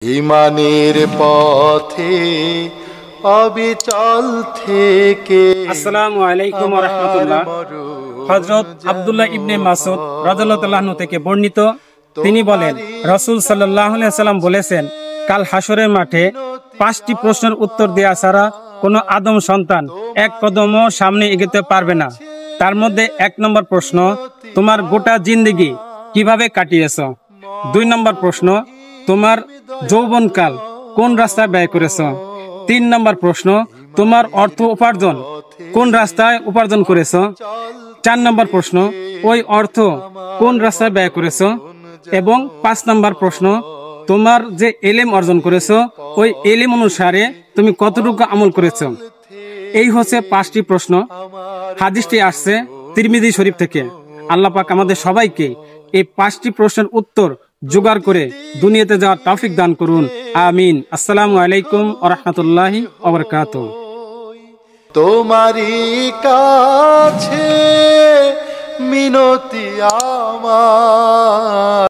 ইমানের পথে অবিচল থেকে। আসসালামু আলাইকুম ওয়া রাহমাতুল্লাহ। হযরত আব্দুল্লাহ ইবনে মাসউদ রাদিয়াল্লাহু তাআলা আনহু থেকে বর্ণিত, তিনি বলেন, রাসূল সাল্লাল্লাহু আলাইহি ওয়াসাল্লাম বলেছেন, কাল হাসরের মাঠে 5টি প্রশ্নের উত্তর দেয়া ছাড়া কোনো আদম সন্তান এক কদমও সামনে এগোতে পারবে না। তার মধ্যে 1 নম্বর প্রশ্ন, তোমার গোটা জিন্দেগি কিভাবে কাটিয়েছো? 2 নম্বর প্রশ্ন, তোমার যৌবনকাল কোন রাস্তায় ব্যয় করেছো? 3 নম্বর প্রশ্ন, তোমার অর্থ উপার্জন কোন রাস্তায় উপার্জন করেছো? 4 নম্বর প্রশ্ন, ওই অর্থ কোন রাস্তায় ব্যয় করেছো? এবং 5 নম্বর প্রশ্ন, তোমার যে ইলম অর্জন করেছো ওই ইলম অনুসারে তুমি কতটুকু আমল করেছো? এই হচ্ছে 5টি প্রশ্ন। হাদিসটি আসছে তিরমিজি শরীফ থেকে। আল্লাহ পাক আমাদের সবাইকে এই 5টি প্রশ্নের উত্তর জোগাড় করে দুনিয়াতে যাওয়ার তৌফিক দান করুন, আমিন। আসসালামু আলাইকুম ওয়া রাহমাতুল্লাহি ওয়া বারাকাতুহু। তোমারই কাছে মিনতি আমার।